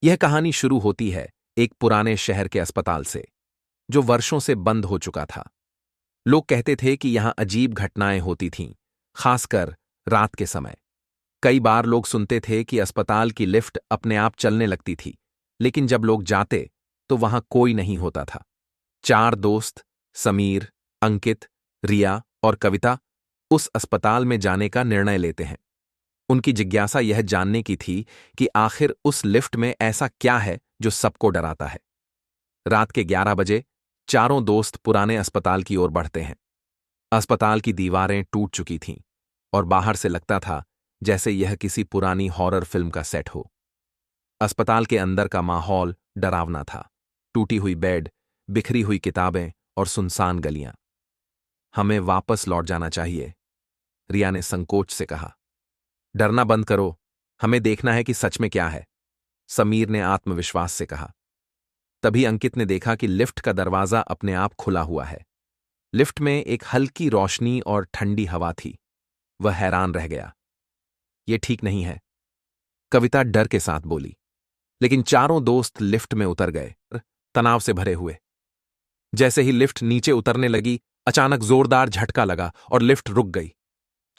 यह कहानी शुरू होती है एक पुराने शहर के अस्पताल से, जो वर्षों से बंद हो चुका था। लोग कहते थे कि यहां अजीब घटनाएं होती थीं, खासकर रात के समय। कई बार लोग सुनते थे कि अस्पताल की लिफ्ट अपने आप चलने लगती थी, लेकिन जब लोग जाते तो वहां कोई नहीं होता था। चार दोस्त, समीर, अंकित, रिया और कविता, उस अस्पताल में जाने का निर्णय लेते हैं। उनकी जिज्ञासा यह जानने की थी कि आखिर उस लिफ्ट में ऐसा क्या है जो सबको डराता है। रात के 11 बजे चारों दोस्त पुराने अस्पताल की ओर बढ़ते हैं। अस्पताल की दीवारें टूट चुकी थीं और बाहर से लगता था जैसे यह किसी पुरानी हॉरर फिल्म का सेट हो। अस्पताल के अंदर का माहौल डरावना था। टूटी हुई बेड, बिखरी हुई किताबें और सुनसान गलियां। हमें वापस लौट जाना चाहिए, रिया ने संकोच से कहा। डरना बंद करो, हमें देखना है कि सच में क्या है, समीर ने आत्मविश्वास से कहा। तभी अंकित ने देखा कि लिफ्ट का दरवाजा अपने आप खुला हुआ है। लिफ्ट में एक हल्की रोशनी और ठंडी हवा थी। वह हैरान रह गया। यह ठीक नहीं है, कविता डर के साथ बोली। लेकिन चारों दोस्त लिफ्ट में उतर गए, तनाव से भरे हुए। जैसे ही लिफ्ट नीचे उतरने लगी, अचानक जोरदार झटका लगा और लिफ्ट रुक गई।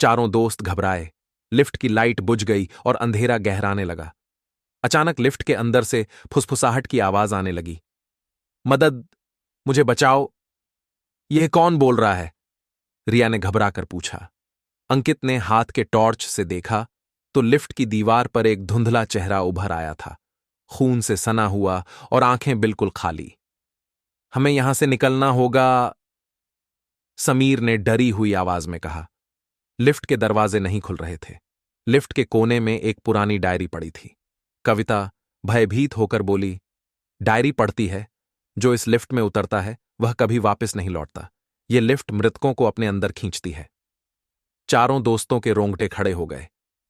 चारों दोस्त घबराए। लिफ्ट की लाइट बुझ गई और अंधेरा गहराने लगा। अचानक लिफ्ट के अंदर से फुसफुसाहट की आवाज आने लगी। मदद, मुझे बचाओ। यह कौन बोल रहा है? रिया ने घबराकर पूछा। अंकित ने हाथ के टॉर्च से देखा तो लिफ्ट की दीवार पर एक धुंधला चेहरा उभर आया था, खून से सना हुआ और आंखें बिल्कुल खाली। हमें यहां से निकलना होगा, समीर ने डरी हुई आवाज में कहा। लिफ्ट के दरवाजे नहीं खुल रहे थे। लिफ्ट के कोने में एक पुरानी डायरी पड़ी थी। कविता भयभीत होकर बोली, डायरी पढ़ती है, जो इस लिफ्ट में उतरता है वह कभी वापस नहीं लौटता। यह लिफ्ट मृतकों को अपने अंदर खींचती है। चारों दोस्तों के रोंगटे खड़े हो गए।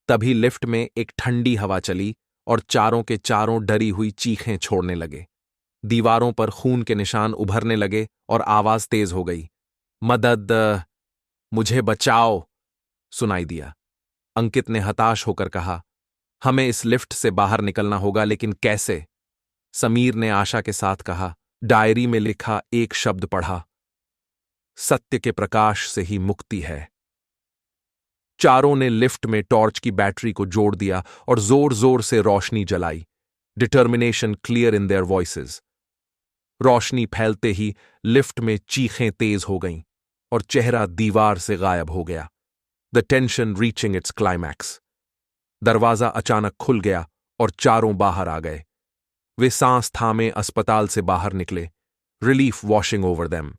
तभी लिफ्ट में एक ठंडी हवा चली और चारों के चारों डरी हुई चीखें छोड़ने लगे। दीवारों पर खून के निशान उभरने लगे और आवाज तेज हो गई। मदद, मुझे बचाओ, सुनाई दिया। अंकित ने हताश होकर कहा, हमें इस लिफ्ट से बाहर निकलना होगा, लेकिन कैसे? समीर ने आशा के साथ कहा, डायरी में लिखा एक शब्द पढ़ा, सत्य के प्रकाश से ही मुक्ति है। चारों ने लिफ्ट में टॉर्च की बैटरी को जोड़ दिया और जोर जोर से रोशनी जलाई। Determination clear in their voices. रोशनी फैलते ही लिफ्ट में चीखें तेज हो गईं और चेहरा दीवार से गायब हो गया। The tension reaching it's climax. दरवाजा अचानक खुल गया और चारों बाहर आ गए। वे सांस थामे अस्पताल से बाहर निकले, रिलीफ वॉशिंग ओवर देम।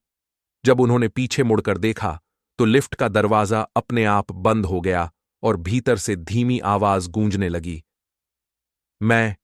जब उन्होंने पीछे मुड़कर देखा तो लिफ्ट का दरवाजा अपने आप बंद हो गया और भीतर से धीमी आवाज गूंजने लगी, मैं